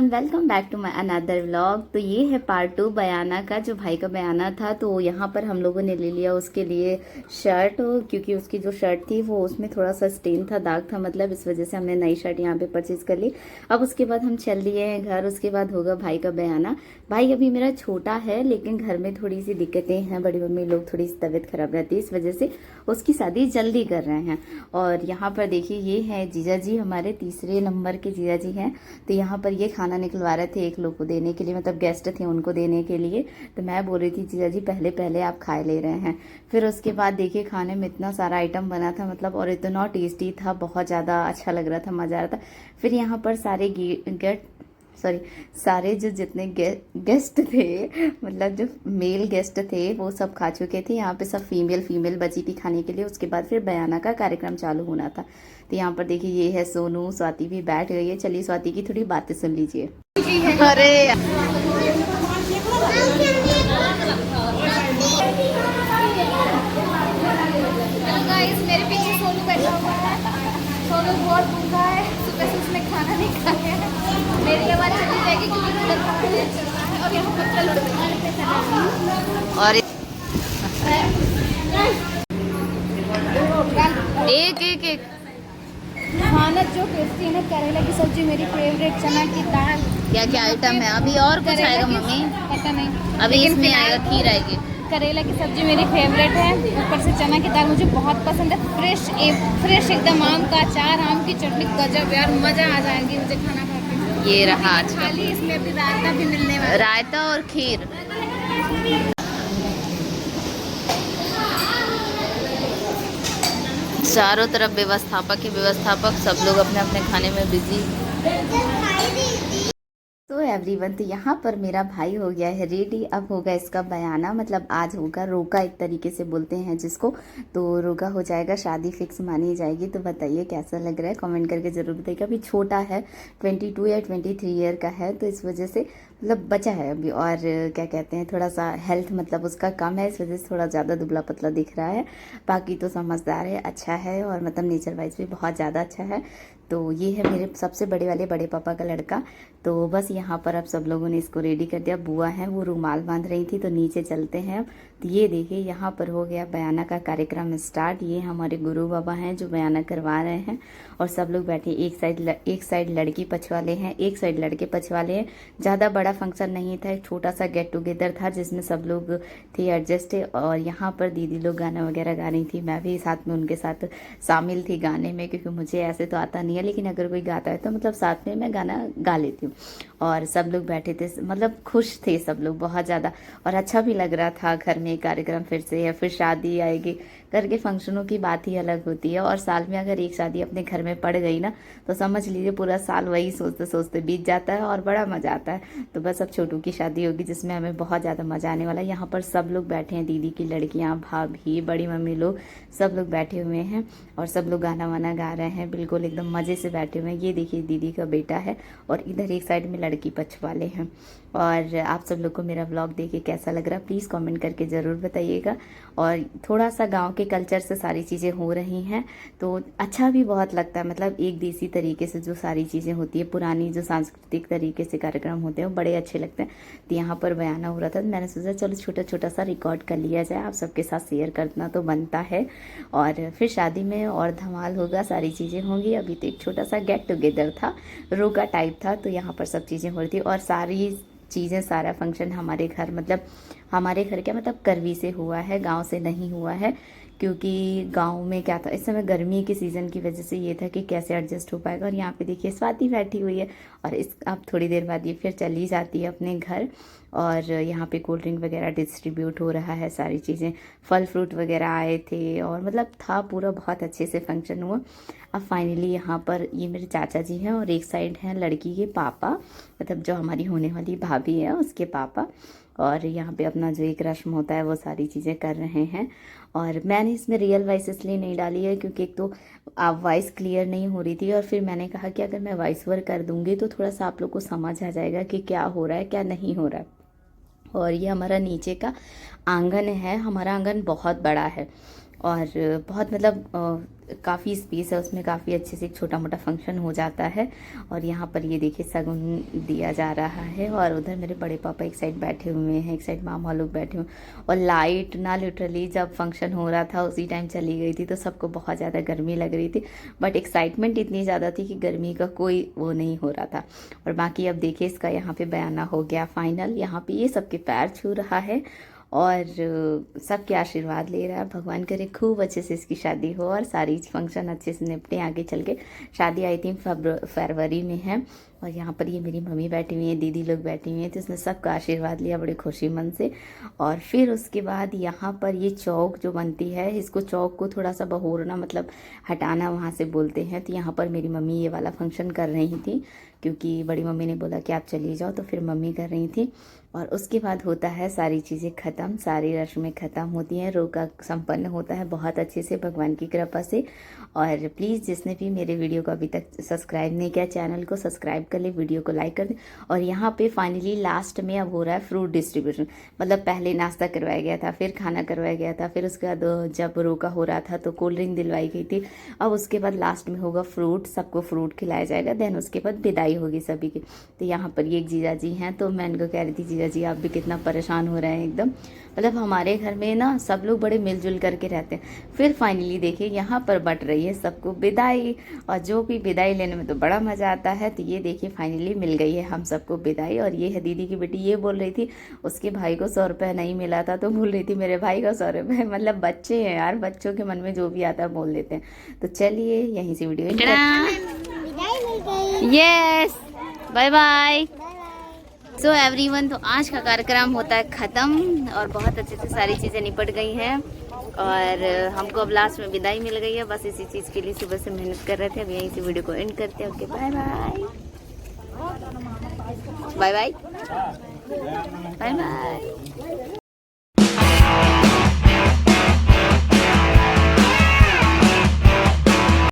Everyone, welcome back to my another vlog. तो ये है पार्ट 2 बयाना का। जो भाई का बयाना था तो यहाँ पर हम लोगों ने ले लिया उसके लिए शर्ट, क्योंकि उसकी जो शर्ट थी वो उसमें थोड़ा सा स्टेन था, दाग था मतलब, इस वजह से हमने नई शर्ट यहाँ पे परचेज कर ली। अब उसके बाद हम चल दिए हैं घर। उसके बाद होगा भाई का बयाना। भाई अभी मेरा छोटा है लेकिन घर में थोड़ी सी दिक्कतें हैं, बड़ी मम्मी लोग थोड़ी सी तबीयत खराब रहती है, इस वजह से उसकी शादी जल्दी कर रहे हैं। और यहाँ पर देखिए ये है जीजा जी, हमारे तीसरे नंबर के जीजा जी हैं। तो यहाँ पर ये खाना निकलवा रहे थे एक लोग को देने के लिए, मतलब गेस्ट थे उनको देने के लिए। तो मैं बोल रही थी जीजा जी पहले पहले आप खाए ले रहे हैं। फिर उसके बाद देखिए खाने में इतना सारा आइटम बना था मतलब, और इतना टेस्टी था, बहुत ज़्यादा अच्छा लग रहा था, मज़ा आ रहा था। फिर यहाँ पर सारे जो जितने गेस्ट थे, मतलब जो मेल गेस्ट थे वो सब खा चुके थे। यहाँ पे सब फीमेल बची थी खाने के लिए। उसके बाद फिर बयाना का कार्यक्रम चालू होना था। तो यहाँ पर देखिए ये है सोनू, स्वाति भी बैठ गई है। चलिए स्वाति की थोड़ी बातें सुन लीजिए। अरे गाइस, मेरे पीछे सोनू बैठा हुआ है। सोनू बहुत भूखा है, सुबह से उसने खाना नहीं खाया है। मेरी आवाज चली जाएगी क्योंकि मुझे खाना नहीं चलना है। और यहाँ बच्चा और एक खाना जो टेस्टी है ना, करेला की सब्जी मेरी फेवरेट, चना की दाल। क्या क्या आइटम है? अभी और कुछ आएगा मम्मी? पता नहीं, अभी लेकिन इसमें फिलहाल आएगा, खीर आएगी। करेला की सब्जी मेरी फेवरेट है। ऊपर से चना की दाल मुझे बहुत पसंद है। फ्रेश एकदम आम का अचार, आम की चटनी, गजब यार, मजा आ जाएगी मुझे खाना खा के। ये रहा आज का खाली इसमें अभी रायता भी मिलने वाला है। रायता और खीर। चारों तरफ व्यवस्थापक ही व्यवस्थापक, सब लोग अपने अपने खाने में बिजी। तो एवरीवन, तो यहाँ पर मेरा भाई हो गया है रेडी। अब होगा इसका बयाना, मतलब आज होगा रोका, एक तरीके से बोलते हैं जिसको। तो रोका हो जाएगा, शादी फिक्स मानी जाएगी। तो बताइए कैसा लग रहा है, कमेंट करके ज़रूर बताइएगा। अभी छोटा है, 22 या 23 ईयर का है, तो इस वजह से मतलब बचा है अभी। और क्या कहते हैं, थोड़ा सा हेल्थ मतलब उसका कम है, इस वजह से थोड़ा ज़्यादा दुबला पतला दिख रहा है। बाकी तो समझदार है, अच्छा है, और मतलब नेचर वाइज भी बहुत ज़्यादा अच्छा है। तो ये है मेरे सबसे बड़े वाले बड़े पापा का लड़का। तो बस यहाँ पर अब सब लोगों ने इसको रेडी कर दिया। बुआ हैं वो रुमाल बांध रही थी, तो नीचे चलते हैं अब। तो ये देखिए यहाँ पर हो गया बयाना का कार्यक्रम स्टार्ट। ये हमारे गुरु बाबा हैं जो बयाना करवा रहे हैं, और सब लोग बैठे, एक साइड लड़की पक्ष वाले हैं, एक साइड लड़के पक्ष वाले हैं। ज़्यादा बड़ा फंक्शन नहीं था, एक छोटा सा गेट टुगेदर था जिसमें सब लोग थे एडजस्ट। और यहाँ पर दीदी लोग गाना वगैरह गा रही थी, मैं भी साथ में उनके साथ शामिल थी गाने में, क्योंकि मुझे ऐसे तो आता नहीं है, लेकिन अगर कोई गाता है तो मतलब साथ में मैं गाना गा लेती हूँ। और सब लोग बैठे थे, मतलब खुश थे सब लोग बहुत ज़्यादा, और अच्छा भी लग रहा था। घर में कार्यक्रम फिर से, या फिर शादी आएगी, घर के फंक्शनों की बात ही अलग होती है। और साल में अगर एक शादी अपने घर में पड़ गई ना, तो समझ लीजिए पूरा साल वही सोचते सोचते बीत जाता है, और बड़ा मज़ा आता है। तो बस अब छोटू की शादी होगी जिसमें हमें बहुत ज़्यादा मज़ा आने वाला है। यहाँ पर सब लोग बैठे हैं, दीदी की लड़कियाँ, भाभी, बड़ी मम्मी लोग, सब लोग बैठे हुए हैं, और सब लोग गाना वाना गा रहे हैं, बिल्कुल एकदम मज़े से बैठे हुए हैं। ये देखिए दीदी का बेटा है, और इधर एक साइड में लड़की पक्ष वाले हैं। और आप सब लोग को मेरा व्लॉग देख के कैसा लग रहा है प्लीज़ कमेंट करके ज़रूर बताइएगा। और थोड़ा सा गांव के कल्चर से सारी चीज़ें हो रही हैं, तो अच्छा भी बहुत लगता है। मतलब एक देसी तरीके से जो सारी चीज़ें होती है, पुरानी जो सांस्कृतिक तरीके से कार्यक्रम होते हैं, वो बड़े अच्छे लगते हैं। तो यहाँ पर बयाना हो रहा था, तो मैंने सोचा चलो छोटा छोटा सा रिकॉर्ड कर लिया जाए, आप सबके साथ शेयर करना तो बनता है। और फिर शादी में और धमाल होगा, सारी चीज़ें होंगी। अभी तो एक छोटा सा गेट टुगेदर था, रोका टाइप था, तो यहाँ पर सब चीज़ें हो रही थी। और सारी चीज़ें, सारा फंक्शन हमारे घर, मतलब हमारे घर क्या मतलब करवी से हुआ है, गांव से नहीं हुआ है। क्योंकि गांव में क्या था, इस समय गर्मी के सीज़न की वजह से ये था कि कैसे एडजस्ट हो पाएगा। और यहाँ पे देखिए स्वाति बैठी हुई है, और इस अब थोड़ी देर बाद ये फिर चली जाती है अपने घर। और यहाँ पे कोल्ड ड्रिंक वगैरह डिस्ट्रीब्यूट हो रहा है, सारी चीज़ें, फल फ्रूट वगैरह आए थे, और मतलब था पूरा, बहुत अच्छे से फंक्शन हुआ। अब फाइनली यहाँ पर ये मेरे चाचा जी हैं, और एक साइड हैं लड़की के पापा, मतलब जो हमारी होने वाली भाभी है उसके पापा। और यहाँ पे अपना जो एक रस्म होता है वो सारी चीज़ें कर रहे हैं। और मैंने इसमें रियल वॉइस इसलिए नहीं डाली है क्योंकि एक तो आप वॉइस क्लियर नहीं हो रही थी, और फिर मैंने कहा कि अगर मैं वॉइस ओवर कर दूँगी तो थोड़ा सा आप लोग को समझ आ जाएगा कि क्या हो रहा है क्या नहीं हो रहा है। और ये हमारा नीचे का आंगन है, हमारा आंगन बहुत बड़ा है। और बहुत मतलब काफ़ी स्पेस है उसमें, काफ़ी अच्छे से एक छोटा मोटा फंक्शन हो जाता है। और यहाँ पर ये देखिए शगुन दिया जा रहा है, और उधर मेरे बड़े पापा एक साइड बैठे हुए हैं, एक साइड मामा लोग बैठे हुए हैं। और लाइट ना लिटरली जब फंक्शन हो रहा था उसी टाइम चली गई थी, तो सबको बहुत ज़्यादा गर्मी लग रही थी, बट एक्साइटमेंट इतनी ज़्यादा थी कि गर्मी का कोई वो नहीं हो रहा था। और बाकी अब देखिए इसका यहाँ पे बयाना हो गया फाइनल। यहाँ पे ये सबके पैर छू रहा है और सबके आशीर्वाद ले रहा है। भगवान करे खूब अच्छे से इसकी शादी हो और सारी फंक्शन अच्छे से निपटे आगे चल के। शादी आई थिंक फरवरी में है। और यहाँ पर ये मेरी मम्मी बैठी हुई है, दीदी लोग बैठी हुई हैं, तो उसने सबका आशीर्वाद लिया बड़े खुशी मन से। और फिर उसके बाद यहाँ पर ये चौक जो बनती है, इसको चौक को थोड़ा सा बहोरना मतलब हटाना वहाँ से बोलते हैं। तो यहाँ पर मेरी मम्मी ये वाला फंक्शन कर रही थी, क्योंकि बड़ी मम्मी ने बोला कि आप चली जाओ, तो फिर मम्मी कर रही थी। और उसके बाद होता है सारी चीज़ें ख़त्म, सारी रस्में ख़त्म होती हैं, रोका संपन्न होता है बहुत अच्छे से भगवान की कृपा से। और प्लीज़ जिसने भी मेरे वीडियो को अभी तक सब्सक्राइब नहीं किया, चैनल को सब्सक्राइब कर ले, वीडियो को लाइक कर दें। और यहाँ पे फाइनली लास्ट में अब हो रहा है फ्रूट डिस्ट्रीब्यूशन। मतलब पहले नाश्ता करवाया गया था, फिर खाना करवाया गया था, फिर उसके बाद जब रोका हो रहा था तो कोल्ड ड्रिंक दिलवाई गई थी। अब उसके बाद लास्ट में होगा फ्रूट, सबको फ्रूट खिलाया जाएगा, देन उसके बाद विदाई होगी सभी की। तो यहाँ पर ये एक जीजा जी हैं, तो मैं इनको कह रही थी जीजा जी आप भी कितना परेशान हो रहे हैं एकदम। मतलब हमारे घर में ना सब लोग बड़े मिलजुल करके रहते हैं। फिर फाइनली देखिए यहाँ पर बट रही है सबको विदाई, और जो भी विदाई लेने में तो बड़ा मज़ा आता है। तो ये देखिए फाइनली मिल गई है हम सबको विदाई। और ये है दीदी की बेटी, ये बोल रही थी उसके भाई को 100 रुपये नहीं मिला था, तो बोल रही थी मेरे भाई को 100 रुपये। मतलब बच्चे हैं यार, बच्चों के मन में जो भी आता है बोल देते हैं। तो चलिए यहीं से video yes bye bye. So everyone, तो आज का कार्यक्रम होता है ख़त्म और बहुत अच्छे से सारी चीज़ें निपट गई हैं और हमको अब लास्ट में विदाई मिल गई है। बस इसी चीज़ के लिए सुबह से मेहनत कर रहे थे। अब यहीं से वीडियो को एंड करते हैं। Okay bye bye bye bye bye bye.